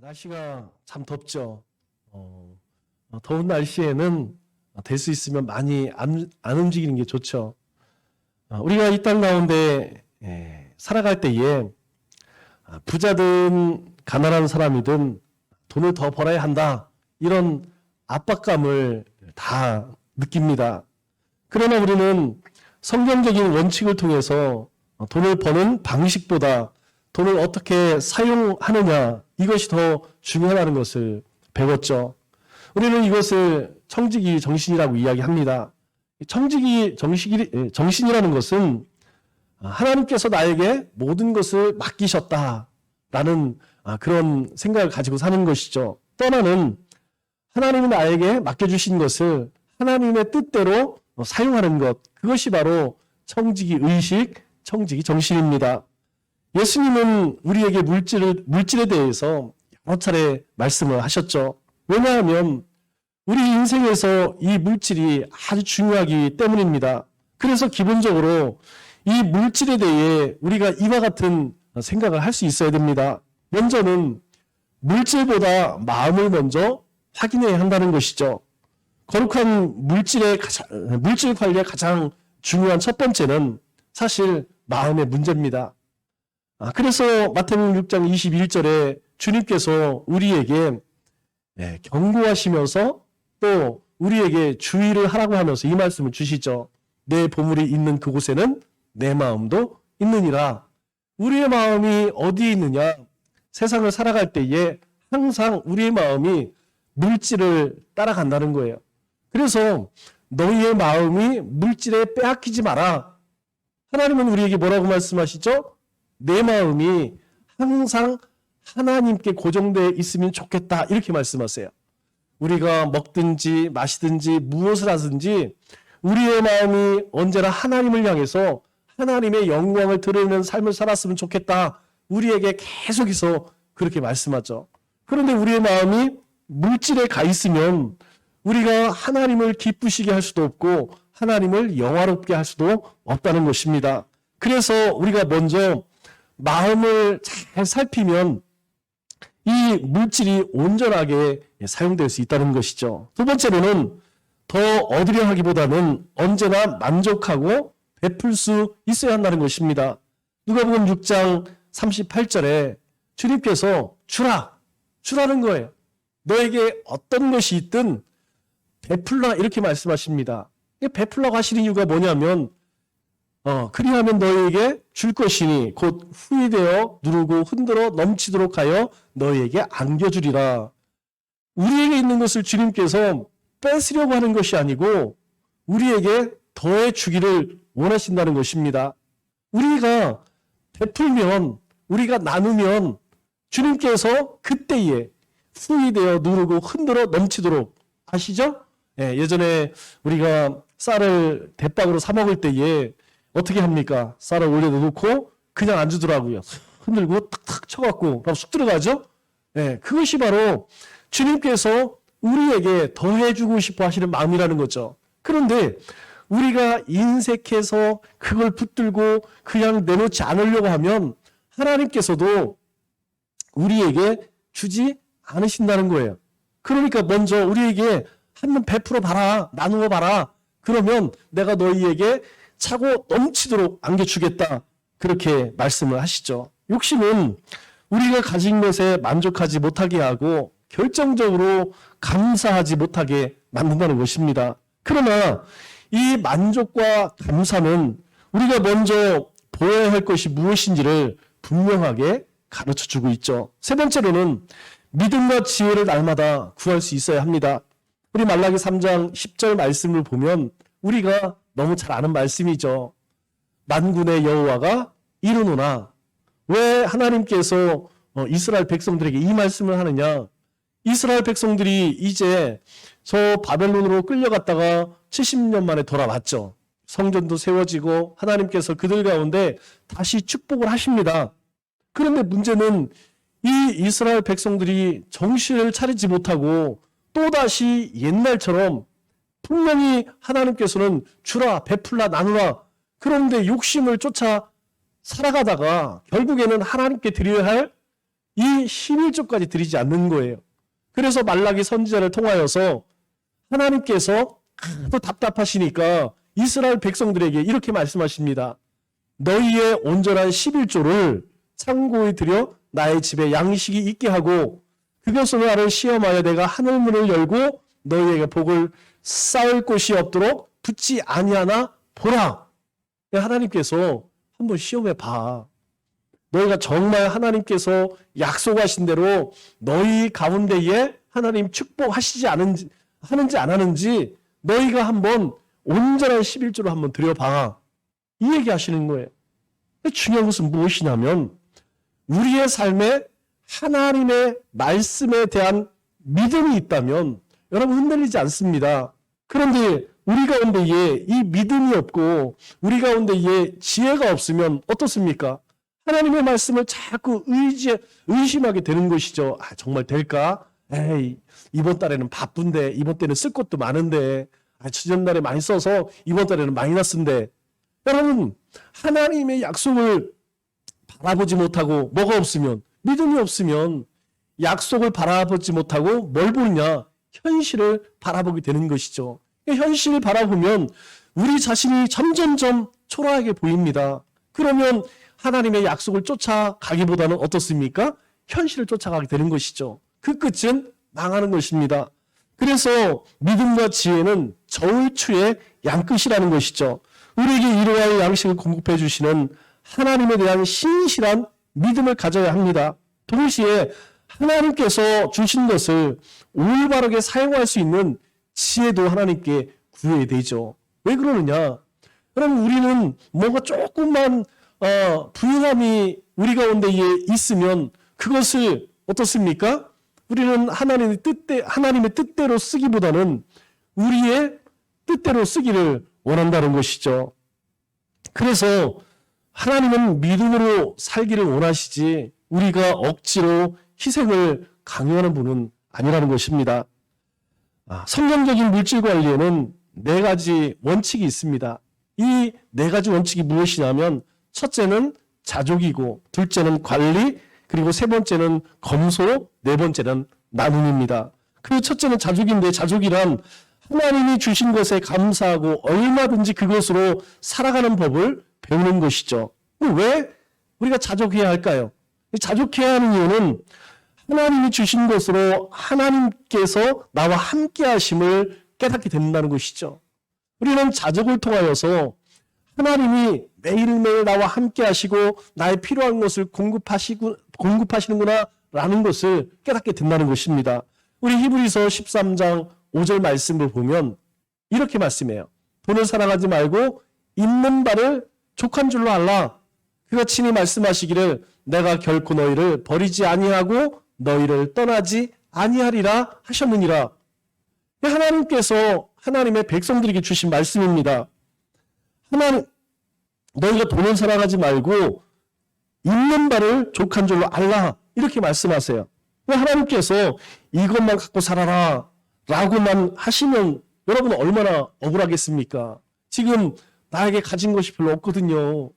날씨가 참 덥죠. 더운 날씨에는 될 수 있으면 많이 안 움직이는 게 좋죠. 우리가 이 땅 가운데 살아갈 때에 부자든 가난한 사람이든 돈을 더 벌어야 한다. 이런 압박감을 다 느낍니다. 그러나 우리는 성경적인 원칙을 통해서 돈을 버는 방식보다 돈을 어떻게 사용하느냐, 이것이 더 중요하다는 것을 배웠죠. 우리는 이것을 청지기 정신이라고 이야기합니다. 청지기 정신이라는 것은 하나님께서 나에게 모든 것을 맡기셨다라는 그런 생각을 가지고 사는 것이죠. 떠나는 하나님이 나에게 맡겨주신 것을 하나님의 뜻대로 사용하는 것, 그것이 바로 청지기 의식, 청지기 정신입니다. 예수님은 우리에게 물질에 대해서 여러 차례 말씀을 하셨죠. 왜냐하면 우리 인생에서 이 물질이 아주 중요하기 때문입니다. 그래서 기본적으로 이 물질에 대해 우리가 이와 같은 생각을 할 수 있어야 됩니다. 먼저는 물질보다 마음을 먼저 확인해야 한다는 것이죠. 거룩한 물질 관리의 가장 중요한 첫 번째는 사실 마음의 문제입니다. 그래서 마태복음 6장 21절에 주님께서 우리에게 경고하시면서 또 우리에게 주의를 하라고 하면서 이 말씀을 주시죠. 내 보물이 있는 그곳에는 내 마음도 있느니라. 우리의 마음이 어디에 있느냐? 세상을 살아갈 때에 항상 우리의 마음이 물질을 따라간다는 거예요. 그래서 너희의 마음이 물질에 빼앗기지 마라. 하나님은 우리에게 뭐라고 말씀하시죠? 내 마음이 항상 하나님께 고정되어 있으면 좋겠다, 이렇게 말씀하세요. 우리가 먹든지 마시든지 무엇을 하든지 우리의 마음이 언제나 하나님을 향해서 하나님의 영광을 드러내는 삶을 살았으면 좋겠다, 우리에게 계속해서 그렇게 말씀하죠. 그런데 우리의 마음이 물질에 가 있으면 우리가 하나님을 기쁘시게 할 수도 없고 하나님을 영화롭게 할 수도 없다는 것입니다. 그래서 우리가 먼저 마음을 잘 살피면 이 물질이 온전하게 사용될 수 있다는 것이죠. 두 번째로는 더 얻으려 하기보다는 언제나 만족하고 베풀 수 있어야 한다는 것입니다. 누가복음 6장 38절에 주님께서 주라는 거예요. 너에게 어떤 것이 있든 베풀라, 이렇게 말씀하십니다. 베풀라고 하시는 이유가 뭐냐면 그리하면 너희에게 줄 것이니 곧 후이되어 누르고 흔들어 넘치도록 하여 너희에게 안겨주리라. 우리에게 있는 것을 주님께서 뺏으려고 하는 것이 아니고 우리에게 더해 주기를 원하신다는 것입니다. 우리가 베풀면, 우리가 나누면 주님께서 그때에 후이되어 누르고 흔들어 넘치도록, 아시죠? 예전에 우리가 쌀을 대박으로 사 먹을 때에 어떻게 합니까? 쌀을 올려놓고 그냥 안 주더라고요. 흔들고 탁탁 쳐갖고 쑥 들어가죠? 그것이 바로 주님께서 우리에게 더해주고 싶어 하시는 마음이라는 거죠. 그런데 우리가 인색해서 그걸 붙들고 그냥 내놓지 않으려고 하면 하나님께서도 우리에게 주지 않으신다는 거예요. 그러니까 먼저 우리에게 한번 베풀어 봐라, 나누어 봐라. 그러면 내가 너희에게 차고 넘치도록 안겨주겠다, 그렇게 말씀을 하시죠. 욕심은 우리가 가진 것에 만족하지 못하게 하고 결정적으로 감사하지 못하게 만든다는 것입니다. 그러나 이 만족과 감사는 우리가 먼저 보여야 할 것이 무엇인지를 분명하게 가르쳐주고 있죠. 세 번째로는 믿음과 지혜를 날마다 구할 수 있어야 합니다. 우리 말라기 3장 10절 말씀을 보면 우리가 너무 잘 아는 말씀이죠. 만군의 여호와가 이르노나. 왜 하나님께서 이스라엘 백성들에게 이 말씀을 하느냐? 이스라엘 백성들이 이제 저 바벨론으로 끌려갔다가 70년 만에 돌아왔죠. 성전도 세워지고 하나님께서 그들 가운데 다시 축복을 하십니다. 그런데 문제는 이 이스라엘 백성들이 정신을 차리지 못하고 또다시 옛날처럼 분명히 하나님께서는 주라, 베풀라, 나누라, 그런데 욕심을 쫓아 살아가다가 결국에는 하나님께 드려야 할 이 11조까지 드리지 않는 거예요. 그래서 말라기 선지자를 통하여서 하나님께서 또 답답하시니까 이스라엘 백성들에게 이렇게 말씀하십니다. 너희의 온전한 11조를 창고에 들여 나의 집에 양식이 있게 하고 그것으로 나를 시험하여 내가 하늘문을 열고 너희에게 복을 쌓을 곳이 없도록 붙지 아니하나 보라. 하나님께서 한번 시험해 봐. 너희가 정말 하나님께서 약속하신 대로 너희 가운데에 하나님 축복하시지 하는지 안 하는지 너희가 한번 온전한 11조를 한번 드려봐. 이 얘기 하시는 거예요. 중요한 것은 무엇이냐면 우리의 삶에 하나님의 말씀에 대한 믿음이 있다면 여러분 흔들리지 않습니다. 그런데 우리 가운데에 이 믿음이 없고 우리 가운데에 지혜가 없으면 어떻습니까? 하나님의 말씀을 자꾸 의심하게 되는 것이죠. 정말 될까? 에이, 이번 달에는 바쁜데, 이번 때는 쓸 것도 많은데, 지난달에 많이 써서 이번 달에는 마이너스인데. 여러분, 하나님의 약속을 바라보지 못하고 뭐가 없으면, 믿음이 없으면 약속을 바라보지 못하고 뭘 보느냐? 현실을 바라보게 되는 것이죠. 현실을 바라보면 우리 자신이 점점점 초라하게 보입니다. 그러면 하나님의 약속을 쫓아가기보다는 어떻습니까? 현실을 쫓아가게 되는 것이죠. 그 끝은 망하는 것입니다. 그래서 믿음과 지혜는 저울추의 양끝이라는 것이죠. 우리에게 이러한 양식을 공급해 주시는 하나님에 대한 신실한 믿음을 가져야 합니다. 동시에 하나님께서 주신 것을 올바르게 사용할 수 있는 지혜도 하나님께 구해야 되죠. 왜 그러느냐? 그럼 우리는 뭔가 조금만 부유함이 우리 가운데에 있으면 그것을 어떻습니까? 우리는 하나님의 뜻대로 쓰기보다는 우리의 뜻대로 쓰기를 원한다는 것이죠. 그래서 하나님은 믿음으로 살기를 원하시지 우리가 억지로 희생을 강요하는 분은 아니라는 것입니다. 성경적인 물질 관리에는 4가지 원칙이 있습니다. 이 4가지 원칙이 무엇이냐면 첫째는 자족이고 둘째는 관리 그리고 세 번째는 검소 네 번째는 나눔입니다. 그 첫째는 자족인데 자족이란 하나님이 주신 것에 감사하고 얼마든지 그것으로 살아가는 법을 배우는 것이죠. 왜 우리가 자족해야 할까요? 자족해야 하는 이유는 하나님이 주신 것으로 하나님께서 나와 함께 하심을 깨닫게 된다는 것이죠. 우리는 자족을 통하여서 하나님이 매일매일 나와 함께 하시고 나의 필요한 것을 공급하시는구나 라는 것을 깨닫게 된다는 것입니다. 우리 히브리서 13장 5절 말씀을 보면 이렇게 말씀해요. 돈을 사랑하지 말고 있는 바를 족한 줄로 알라. 그가 친히 말씀하시기를 내가 결코 너희를 버리지 아니하고 너희를 떠나지 아니하리라 하셨느니라. 하나님께서 하나님의 백성들에게 주신 말씀입니다. 하나님, 너희가 돈을 사랑하지 말고 있는 바를 족한 줄로 알라. 이렇게 말씀하세요. 왜 하나님께서 이것만 갖고 살아라 라고만 하시면 여러분 얼마나 억울하겠습니까? 지금 나에게 가진 것이 별로 없거든요.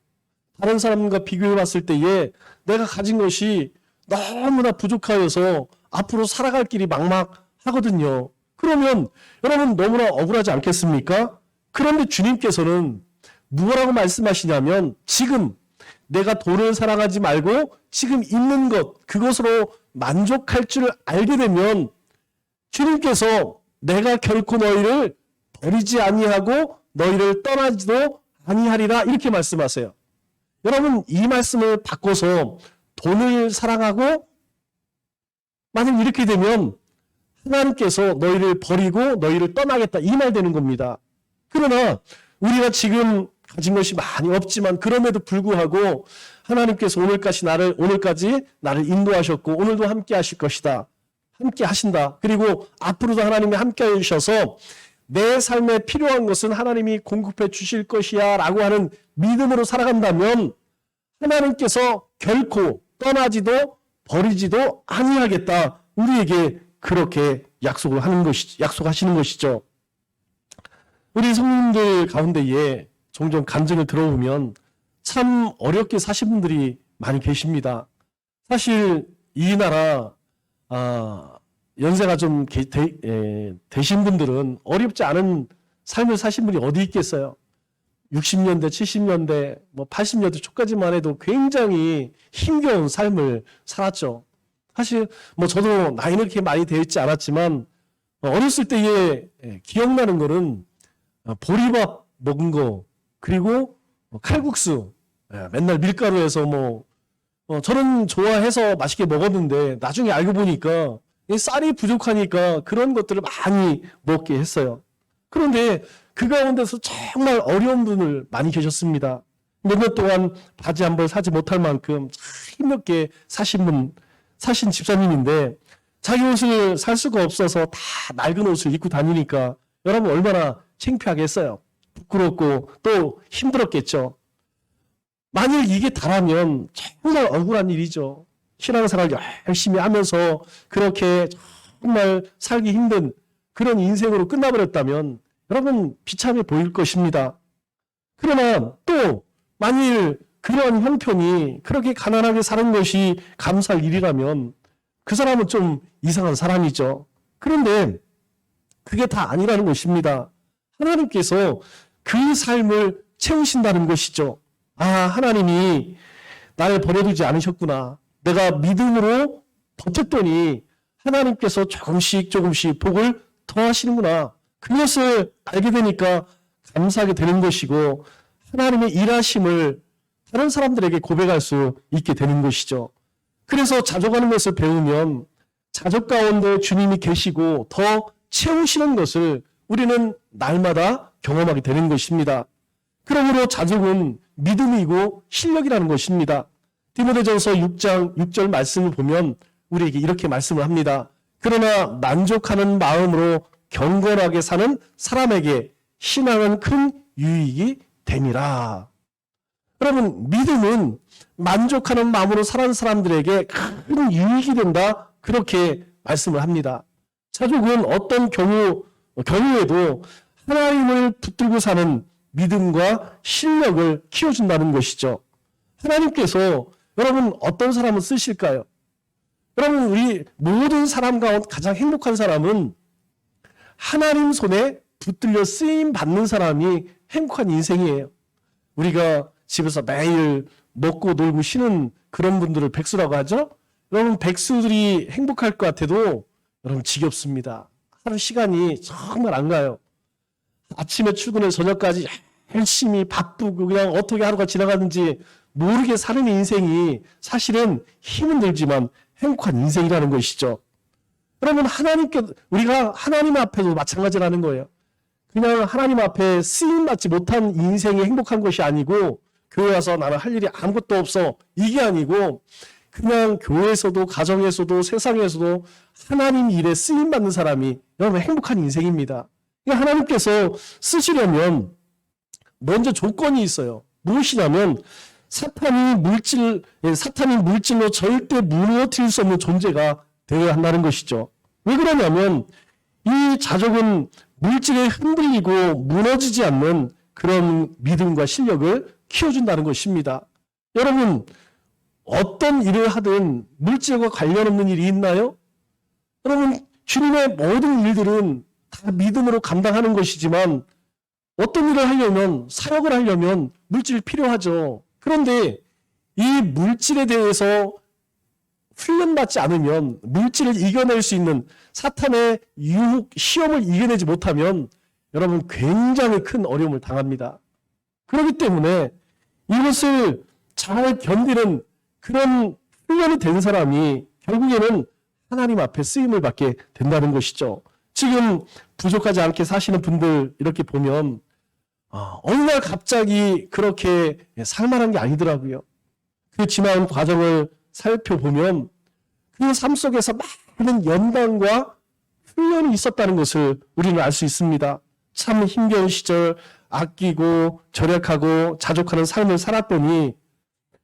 다른 사람과 비교해 봤을 때에 내가 가진 것이 너무나 부족하여서 앞으로 살아갈 길이 막막하거든요. 그러면 여러분 너무나 억울하지 않겠습니까? 그런데 주님께서는 뭐라고 말씀하시냐면 지금 내가 돈을 사랑하지 말고 지금 있는 것 그것으로 만족할 줄 알게 되면 주님께서 내가 결코 너희를 버리지 아니하고 너희를 떠나지도 아니하리라 이렇게 말씀하세요. 여러분 이 말씀을 바꿔서 돈을 사랑하고 만약 이렇게 되면 하나님께서 너희를 버리고 너희를 떠나겠다 이 말 되는 겁니다. 그러나 우리가 지금 가진 것이 많이 없지만 그럼에도 불구하고 하나님께서 오늘까지 나를 인도하셨고 오늘도 함께 하실 것이다. 함께 하신다. 그리고 앞으로도 하나님이 함께 해주셔서 내 삶에 필요한 것은 하나님이 공급해 주실 것이야 라고 하는 믿음으로 살아간다면 하나님께서 결코 떠나지도 버리지도 아니하겠다. 우리에게 그렇게 약속하시는 것이죠. 우리 성도님들 가운데에 종종 간증을 들어보면 참 어렵게 사신 분들이 많이 계십니다. 사실 이 나라 연세가 좀 되신 분들은 어렵지 않은 삶을 사신 분이 어디 있겠어요? 60년대, 70년대, 뭐 80년대 초까지만 해도 굉장히 힘겨운 삶을 살았죠. 사실 뭐 저도 나이는 그렇게 많이 되어 있지 않았지만 어렸을 때에 기억나는 거는 보리밥 먹은 거, 그리고 칼국수, 맨날 밀가루에서 저는 좋아해서 맛있게 먹었는데 나중에 알고 보니까 쌀이 부족하니까 그런 것들을 많이 먹게 했어요. 그런데 그 가운데서 정말 어려운 분들 많이 계셨습니다. 몇 년 동안 바지 한 벌 사지 못할 만큼 힘겹게 사신 집사님인데 자기 옷을 살 수가 없어서 다 낡은 옷을 입고 다니니까 여러분 얼마나 창피하겠어요. 부끄럽고 또 힘들었겠죠. 만일 이게 다라면 정말 억울한 일이죠. 신앙생활 열심히 하면서 그렇게 정말 살기 힘든 그런 인생으로 끝나버렸다면 여러분 비참해 보일 것입니다. 그러나 또 만일 그러한 형편이 그렇게 가난하게 사는 것이 감사할 일이라면 그 사람은 좀 이상한 사람이죠. 그런데 그게 다 아니라는 것입니다. 하나님께서 그 삶을 채우신다는 것이죠. 하나님이 나를 버려두지 않으셨구나. 내가 믿음으로 버텼더니 하나님께서 조금씩 복을 더하시는구나. 그것을 알게 되니까 감사하게 되는 것이고 하나님의 일하심을 다른 사람들에게 고백할 수 있게 되는 것이죠. 그래서 자족하는 것을 배우면 자족 가운데 주님이 계시고 더 채우시는 것을 우리는 날마다 경험하게 되는 것입니다. 그러므로 자족은 믿음이고 실력이라는 것입니다. 디모데전서 6장 6절 말씀을 보면 우리에게 이렇게 말씀을 합니다. 그러나 만족하는 마음으로 경건하게 사는 사람에게 신앙은 큰 유익이 됨이라. 여러분, 믿음은 만족하는 마음으로 사는 사람들에게 큰 유익이 된다. 그렇게 말씀을 합니다. 자족은 어떤 경우에도 하나님을 붙들고 사는 믿음과 실력을 키워준다는 것이죠. 하나님께서 여러분 어떤 사람을 쓰실까요? 여러분 우리 모든 사람 가운데 가장 행복한 사람은 하나님 손에 붙들려 쓰임 받는 사람이 행복한 인생이에요. 우리가 집에서 매일 먹고 놀고 쉬는 그런 분들을 백수라고 하죠. 여러분 백수들이 행복할 것 같아도 여러분 지겹습니다. 하루 시간이 정말 안 가요. 아침에 출근해서 저녁까지 열심히 바쁘고 그냥 어떻게 하루가 지나가는지 모르게 사는 인생이 사실은 힘은 들지만 행복한 인생이라는 것이죠. 여러분 우리가 하나님 앞에도 마찬가지라는 거예요. 그냥 하나님 앞에 쓰임받지 못한 인생이 행복한 것이 아니고 교회 와서 나는 할 일이 아무것도 없어 이게 아니고 그냥 교회에서도 가정에서도 세상에서도 하나님 일에 쓰임받는 사람이 여러분 행복한 인생입니다. 하나님께서 쓰시려면 먼저 조건이 있어요. 무엇이냐면 사탄이 물질로 절대 무너뜨릴 수 없는 존재가 되어야 한다는 것이죠. 왜 그러냐면 이 자족은 물질에 흔들리고 무너지지 않는 그런 믿음과 실력을 키워준다는 것입니다. 여러분 어떤 일을 하든 물질과 관련 없는 일이 있나요? 여러분 주님의 모든 일들은 다 믿음으로 감당하는 것이지만 어떤 일을 하려면 사역을 하려면 물질이 필요하죠. 그런데 이 물질에 대해서 훈련받지 않으면 물질을 이겨낼 수 있는 사탄의 유혹, 시험을 이겨내지 못하면 여러분 굉장히 큰 어려움을 당합니다. 그렇기 때문에 이것을 잘 견디는 그런 훈련이 된 사람이 결국에는 하나님 앞에 쓰임을 받게 된다는 것이죠. 지금 부족하지 않게 사시는 분들 이렇게 보면 어느 날 갑자기 그렇게 살만한 게 아니더라고요. 그 지나온 과정을 살펴보면 그 삶 속에서 많은 연단과 훈련이 있었다는 것을 우리는 알 수 있습니다. 참 힘겨운 시절 아끼고 절약하고 자족하는 삶을 살았더니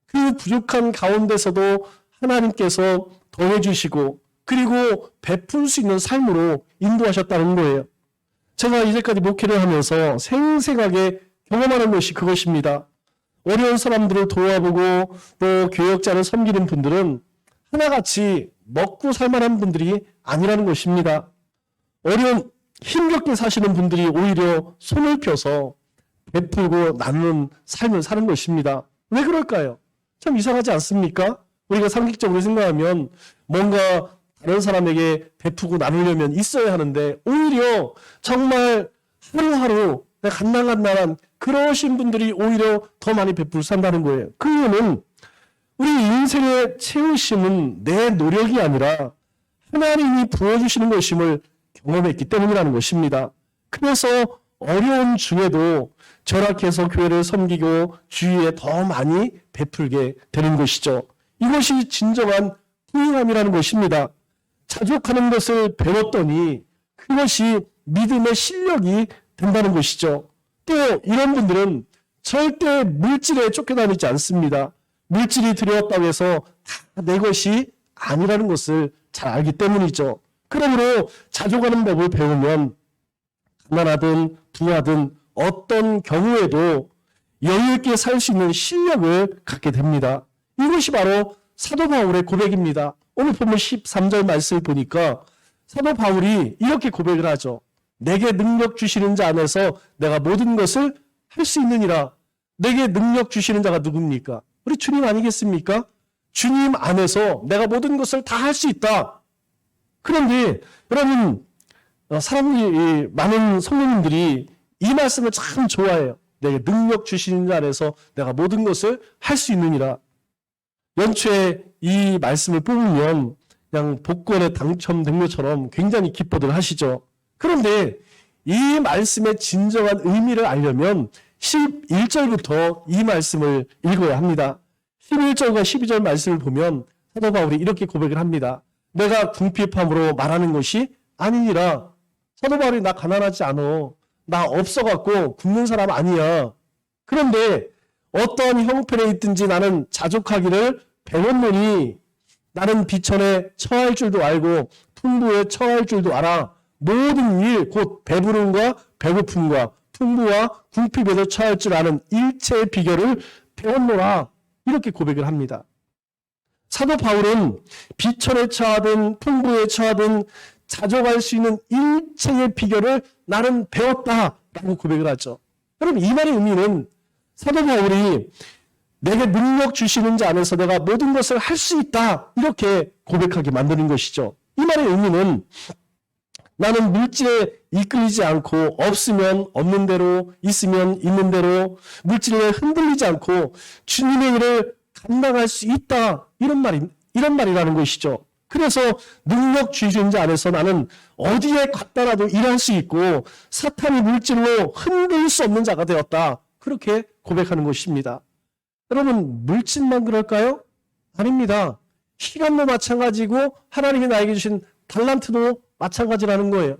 그 부족한 가운데서도 하나님께서 더해주시고 그리고 베풀 수 있는 삶으로 인도하셨다는 거예요. 제가 이제까지 목회를 하면서 생생하게 경험하는 것이 그것입니다. 어려운 사람들을 도와보고 또 교역자를 섬기는 분들은 하나같이 먹고 살만한 분들이 아니라는 것입니다. 어려운 힘겹게 사시는 분들이 오히려 손을 펴서 베풀고 나누는 삶을 사는 것입니다. 왜 그럴까요? 참 이상하지 않습니까? 우리가 상식적으로 생각하면 뭔가 다른 사람에게 베푸고 나누려면 있어야 하는데 오히려 정말 하루하루 간당간당한 그러신 분들이 오히려 더 많이 베풀 산다는 거예요. 그 이유는 우리 인생의 채우심은 내 노력이 아니라 하나님이 부어주시는 것임을 경험했기 때문이라는 것입니다. 그래서 어려운 중에도 절약해서 교회를 섬기고 주위에 더 많이 베풀게 되는 것이죠. 이것이 진정한 후행함이라는 것입니다. 자족하는 것을 배웠더니 그것이 믿음의 실력이 된다는 것이죠. 또 이런 분들은 절대 물질에 쫓겨다니지 않습니다. 물질이 들여왔다고 해서 다 내 것이 아니라는 것을 잘 알기 때문이죠. 그러므로 자족하는 법을 배우면 가난하든 부하든 어떤 경우에도 여유 있게 살 수 있는 실력을 갖게 됩니다. 이것이 바로 사도 바울의 고백입니다. 오늘 보면 13절 말씀을 보니까 사도 바울이 이렇게 고백을 하죠. 내게 능력 주시는 자 안에서 내가 모든 것을 할 수 있느니라. 내게 능력 주시는 자가 누굽니까? 우리 주님 아니겠습니까? 주님 안에서 내가 모든 것을 다 할 수 있다. 그런데 여러분 사람들이 많은 성도님들이 이 말씀을 참 좋아해요. 내게 능력 주시는 자 안에서 내가 모든 것을 할 수 있느니라. 연초에 이 말씀을 뽑으면 그냥 복권에 당첨된 것처럼 굉장히 기뻐들 하시죠. 그런데 이 말씀의 진정한 의미를 알려면 11절부터 이 말씀을 읽어야 합니다. 11절과 12절 말씀을 보면 사도 바울이 이렇게 고백을 합니다. 내가 궁핍함으로 말하는 것이 아니니라. 사도 바울이 나 가난하지 않아. 나 없어갖고 굶는 사람 아니야. 그런데 어떤 형편에 있든지 나는 자족하기를 배웠노니 나는 비천에 처할 줄도 알고 풍부에 처할 줄도 알아. 모든 일 곧 배부름과 배고픔과 풍부와 궁핍에도 처할 줄 아는 일체의 비결을 배웠노라. 이렇게 고백을 합니다. 사도 바울은 비천에 처하든 풍부에 처하든 자족할 수 있는 일체의 비결을 나는 배웠다라고 고백을 하죠. 여러분 이 말의 의미는 사도 바울이 내게 능력 주시는 자 안에서 내가 모든 것을 할 수 있다 이렇게 고백하게 만드는 것이죠. 이 말의 의미는 나는 물질에 이끌리지 않고 없으면 없는 대로 있으면 있는 대로 물질에 흔들리지 않고 주님의 일을 감당할 수 있다 이런 말이라는 것이죠. 그래서 능력 주시는 자 안에서 나는 어디에 갔다라도 일할 수 있고 사탄이 물질로 흔들 수 없는 자가 되었다. 그렇게 고백하는 것입니다. 여러분 물질만 그럴까요? 아닙니다. 시간도 마찬가지고 하나님이 나에게 주신 달란트도 마찬가지라는 거예요.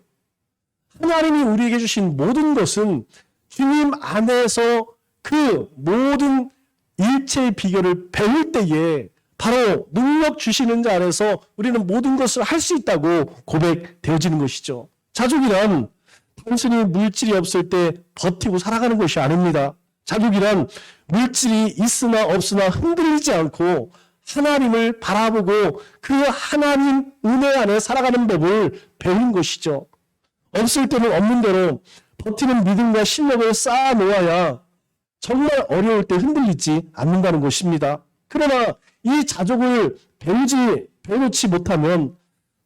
하나님이 우리에게 주신 모든 것은 주님 안에서 그 모든 일체의 비결을 배울 때에 바로 능력 주시는 자 안에서 우리는 모든 것을 할 수 있다고 고백되어지는 것이죠. 자족이란 단순히 물질이 없을 때 버티고 살아가는 것이 아닙니다. 자족이란 물질이 있으나 없으나 흔들리지 않고 하나님을 바라보고 그 하나님 은혜 안에 살아가는 법을 배운 것이죠. 없을 때는 없는 대로 버티는 믿음과 실력을 쌓아 놓아야 정말 어려울 때 흔들리지 않는다는 것입니다. 그러나 이 자족을 배우지 못하면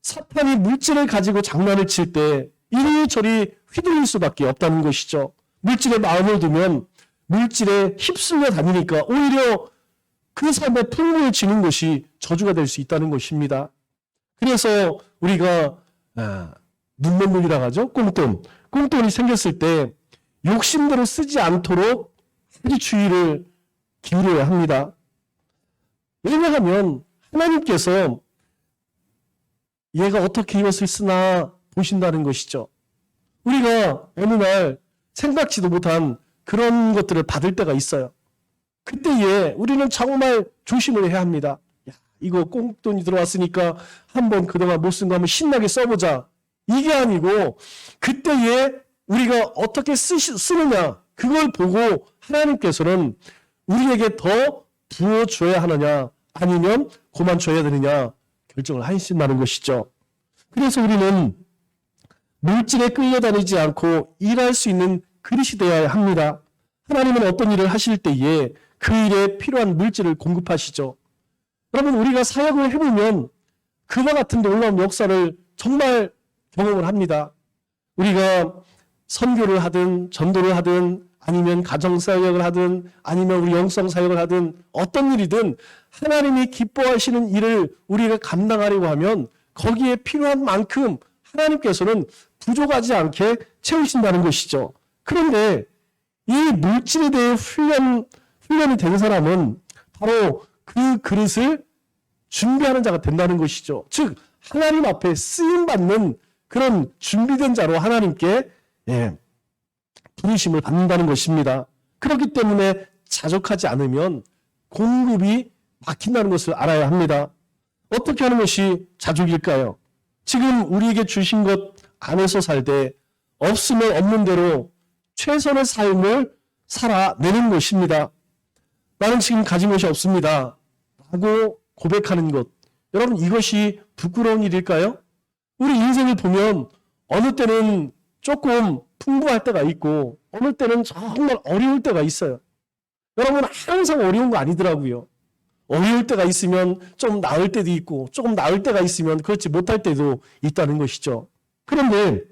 사탄이 물질을 가지고 장난을 칠 때 이리저리 휘둘릴 수밖에 없다는 것이죠. 물질에 마음을 두면 물질에 휩쓸려 다니니까 오히려 그 삶에 풍부해지는 것이 저주가 될 수 있다는 것입니다. 그래서 우리가 눈먼돈이라고 하죠. 꽁돈이 생겼을 때 욕심대로 쓰지 않도록 아주 주의를 기울여야 합니다. 왜냐하면 하나님께서 얘가 어떻게 이것을 쓰나 보신다는 것이죠. 우리가 어느 날 생각지도 못한 그런 것들을 받을 때가 있어요. 그때에 우리는 정말 조심을 해야 합니다. 야, 이거 꽁돈이 들어왔으니까 한번 그동안 못 쓴 거 한번 신나게 써보자. 이게 아니고 그때에 우리가 어떻게 쓰느냐 그걸 보고 하나님께서는 우리에게 더 부어줘야 하느냐 아니면 고만 줘야 되느냐 결정을 하신다는 것이죠. 그래서 우리는 물질에 끌려다니지 않고 일할 수 있는 그릇이 되어야 합니다. 하나님은 어떤 일을 하실 때에 그 일에 필요한 물질을 공급하시죠. 여러분, 우리가 사역을 해보면 그와 같은 놀라운 역사를 정말 경험을 합니다. 우리가 선교를 하든 전도를 하든 아니면 가정사역을 하든 아니면 우리 영성사역을 하든 어떤 일이든 하나님이 기뻐하시는 일을 우리가 감당하려고 하면 거기에 필요한 만큼 하나님께서는 부족하지 않게 채우신다는 것이죠. 그런데 이 물질에 대해 훈련이 된 사람은 바로 그 그릇을 준비하는 자가 된다는 것이죠. 즉 하나님 앞에 쓰임받는 그런 준비된 자로 하나님께 부르심을 받는다는 것입니다. 그렇기 때문에 자족하지 않으면 공급이 막힌다는 것을 알아야 합니다. 어떻게 하는 것이 자족일까요? 지금 우리에게 주신 것 안에서 살되 없으면 없는 대로 최선의 삶을 살아내는 것입니다. 나는 지금 가진 것이 없습니다 라고 고백하는 것, 여러분 이것이 부끄러운 일일까요? 우리 인생을 보면 어느 때는 조금 풍부할 때가 있고 어느 때는 정말 어려울 때가 있어요. 여러분 항상 어려운 거 아니더라고요. 어려울 때가 있으면 좀 나을 때도 있고 조금 나을 때가 있으면 그렇지 못할 때도 있다는 것이죠. 그런데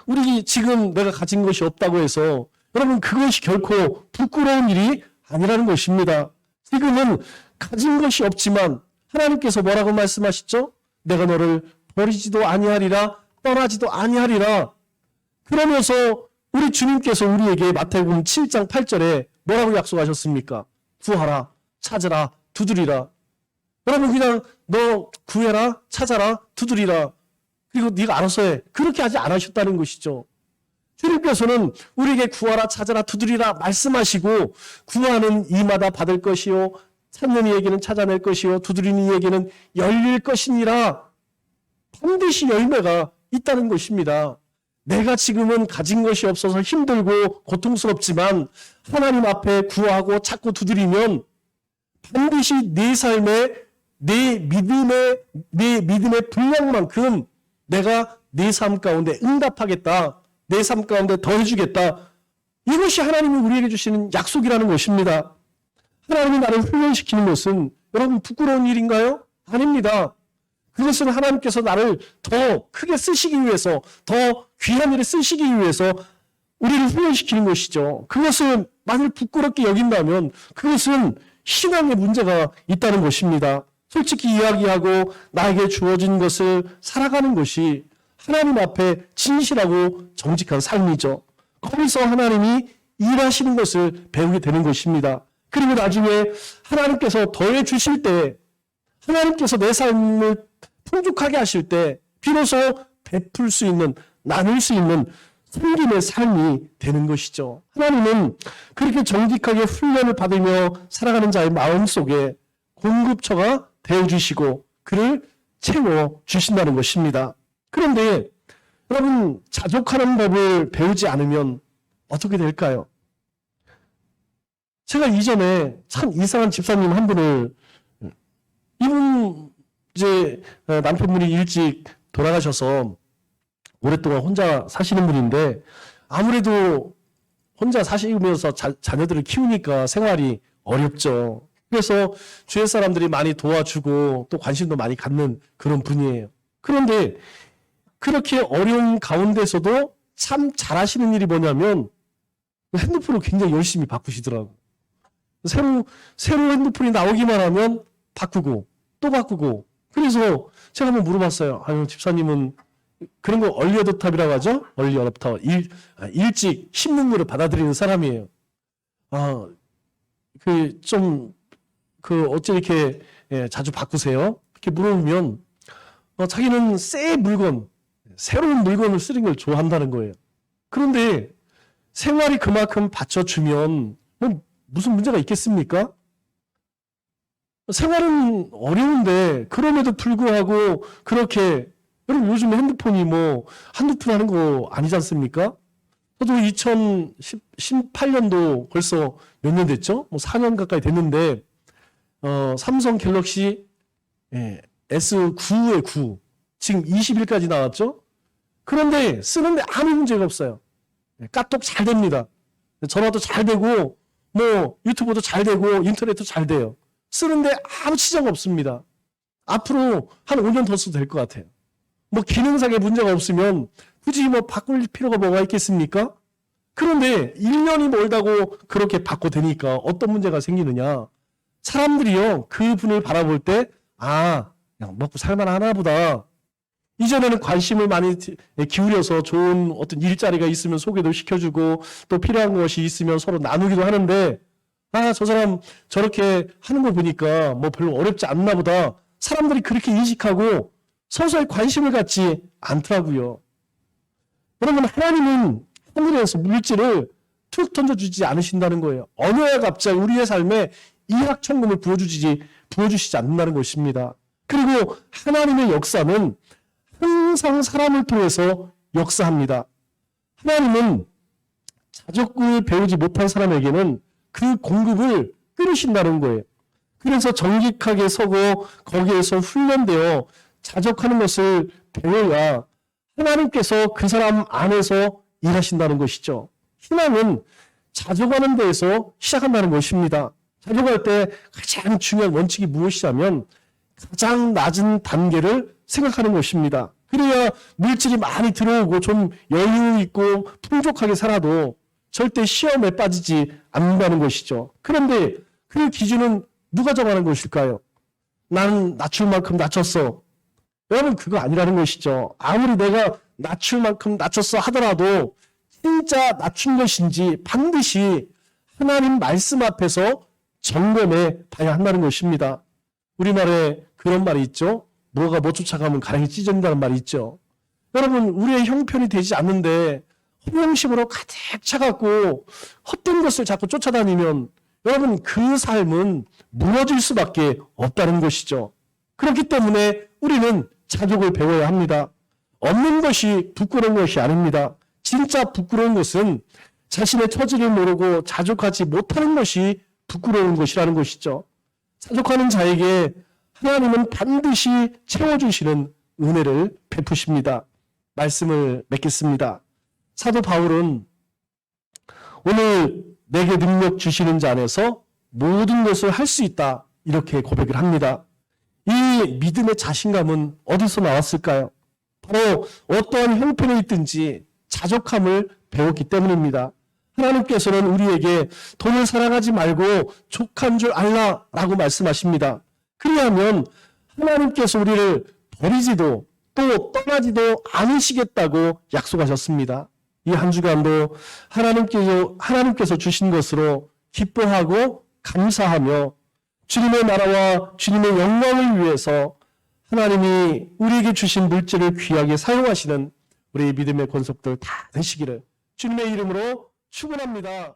우리 지금 내가 가진 것이 없다고 해서 여러분 그것이 결코 부끄러운 일이 아니라는 것입니다. 지금은 가진 것이 없지만 하나님께서 뭐라고 말씀하시죠? 내가 너를 버리지도 아니하리라 떠나지도 아니하리라. 그러면서 우리 주님께서 우리에게 마태복음 7장 8절에 뭐라고 약속하셨습니까? 구하라, 찾으라, 두드리라. 여러분 그냥 너 구해라, 찾아라, 두드리라. 그리고 네가 알아서 해. 그렇게 하지 않으셨다는 것이죠. 주님께서는 우리에게 구하라, 찾아라, 두드리라 말씀하시고 구하는 이마다 받을 것이요 찾는 이에게는 찾아낼 것이요 두드리는 이에게는 열릴 것이니라. 반드시 열매가 있다는 것입니다. 내가 지금은 가진 것이 없어서 힘들고 고통스럽지만 하나님 앞에 구하고 찾고 두드리면 반드시 내 삶에 내 믿음의 분량만큼 내가 내 삶 가운데 응답하겠다. 내 삶 가운데 더해주겠다. 이것이 하나님이 우리에게 주시는 약속이라는 것입니다. 하나님이 나를 훈련시키는 것은 여러분 부끄러운 일인가요? 아닙니다. 그것은 하나님께서 나를 더 크게 쓰시기 위해서 더 귀한 일에 쓰시기 위해서 우리를 훈련시키는 것이죠. 그것을 만일 부끄럽게 여긴다면 그것은 신앙의 문제가 있다는 것입니다. 솔직히 이야기하고 나에게 주어진 것을 살아가는 것이 하나님 앞에 진실하고 정직한 삶이죠. 거기서 하나님이 일하시는 것을 배우게 되는 것입니다. 그리고 나중에 하나님께서 더해 주실 때 하나님께서 내 삶을 풍족하게 하실 때 비로소 베풀 수 있는 나눌 수 있는 섬김의 삶이 되는 것이죠. 하나님은 그렇게 정직하게 훈련을 받으며 살아가는 자의 마음속에 공급처가 되어주시고 그를 채워주신다는 것입니다. 그런데 여러분 자족하는 법을 배우지 않으면 어떻게 될까요? 제가 이전에 참 이상한 집사님 한 분을 이분 이제 남편분이 일찍 돌아가셔서 오랫동안 혼자 사시는 분인데 아무래도 혼자 사시면서 자녀들을 키우니까 생활이 어렵죠. 그래서 주위 사람들이 많이 도와주고 또 관심도 많이 갖는 그런 분이에요. 그런데 그렇게 어려운 가운데서도 참 잘하시는 일이 뭐냐면 핸드폰을 굉장히 열심히 바꾸시더라고요. 새로 핸드폰이 나오기만 하면 바꾸고 또 바꾸고. 그래서 제가 한번 물어봤어요. 아유, 집사님은 그런 거 얼리 어댑터라고 하죠? 얼리 어댑터. 일찍 신문물을 받아들이는 사람이에요. 어째 이렇게 자주 바꾸세요? 이렇게 물어보면 자기는 새로운 물건을 쓰는 걸 좋아한다는 거예요. 그런데 생활이 그만큼 받쳐주면 무슨 문제가 있겠습니까? 생활은 어려운데 그럼에도 불구하고 그렇게 여러분 요즘 핸드폰이 한두 푼 하는 거 아니지 않습니까? 저도 2018년도 벌써 몇 년 됐죠? 4년 가까이 됐는데 삼성 갤럭시 S9의 9 지금 20일까지 나왔죠. 그런데 쓰는데 아무 문제가 없어요. 카톡 잘 됩니다. 전화도 잘 되고 뭐 유튜브도 잘 되고 인터넷도 잘 돼요. 쓰는데 아무 지장 없습니다. 앞으로 한 5년 더 써도 될 것 같아요. 뭐 기능상의 문제가 없으면 굳이 뭐 바꿀 필요가 뭐가 있겠습니까? 그런데 1년이 멀다고 그렇게 바꿔대니까 어떤 문제가 생기느냐. 사람들이요, 그 분을 바라볼 때, 그냥 먹고 살만하나 보다. 이전에는 관심을 많이 기울여서 좋은 어떤 일자리가 있으면 소개도 시켜주고 또 필요한 것이 있으면 서로 나누기도 하는데, 저 사람 저렇게 하는 거 보니까 뭐 별로 어렵지 않나 보다. 사람들이 그렇게 인식하고 서서히 관심을 갖지 않더라고요. 여러분, 하나님은 하늘에서 물질을 툭 던져주지 않으신다는 거예요. 어느 날 갑자기 우리의 삶에 이학천금을 부어주시지 않는다는 것입니다. 그리고 하나님의 역사는 항상 사람을 통해서 역사합니다. 하나님은 자족을 배우지 못한 사람에게는 그 공급을 끊으신다는 거예요. 그래서 정직하게 서고 거기에서 훈련되어 자족하는 것을 배워야 하나님께서 그 사람 안에서 일하신다는 것이죠. 신앙은 자족하는 데에서 시작한다는 것입니다. 자족할 때 가장 중요한 원칙이 무엇이냐면 가장 낮은 단계를 생각하는 것입니다. 그래야 물질이 많이 들어오고 좀 여유 있고 풍족하게 살아도 절대 시험에 빠지지 않는다는 것이죠. 그런데 그 기준은 누가 정하는 것일까요? 나는 낮출 만큼 낮췄어. 여러분, 그거 아니라는 것이죠. 아무리 내가 낮출 만큼 낮췄어 하더라도 진짜 낮춘 것인지 반드시 하나님 말씀 앞에서 점검해 봐야 한다는 것입니다. 우리말에 그런 말이 있죠. 뭐가 못 쫓아가면 가랑이 찢어진다는 말이 있죠. 여러분, 우리의 형편이 되지 않는데 허영심으로 가득 차갖고 헛된 것을 자꾸 쫓아다니면 여러분, 그 삶은 무너질 수밖에 없다는 것이죠. 그렇기 때문에 우리는 자족을 배워야 합니다. 없는 것이 부끄러운 것이 아닙니다. 진짜 부끄러운 것은 자신의 처지를 모르고 자족하지 못하는 것이 부끄러운 것이라는 것이죠. 자족하는 자에게 하나님은 반드시 채워주시는 은혜를 베푸십니다. 말씀을 맺겠습니다. 사도 바울은 오늘 내게 능력 주시는 자 안에서 모든 것을 할 수 있다, 이렇게 고백을 합니다. 이 믿음의 자신감은 어디서 나왔을까요? 바로 어떠한 형편에 있든지 자족함을 배웠기 때문입니다. 하나님께서는 우리에게 돈을 사랑하지 말고 족한 줄 알라라고 말씀하십니다. 그리하면 하나님께서 우리를 버리지도 또 떠나지도 않으시겠다고 약속하셨습니다. 이 한 주간도 하나님께서 주신 것으로 기뻐하고 감사하며 주님의 나라와 주님의 영광을 위해서 하나님이 우리에게 주신 물질을 귀하게 사용하시는 우리 믿음의 권속들 다 되시기를 주님의 이름으로 축원합니다.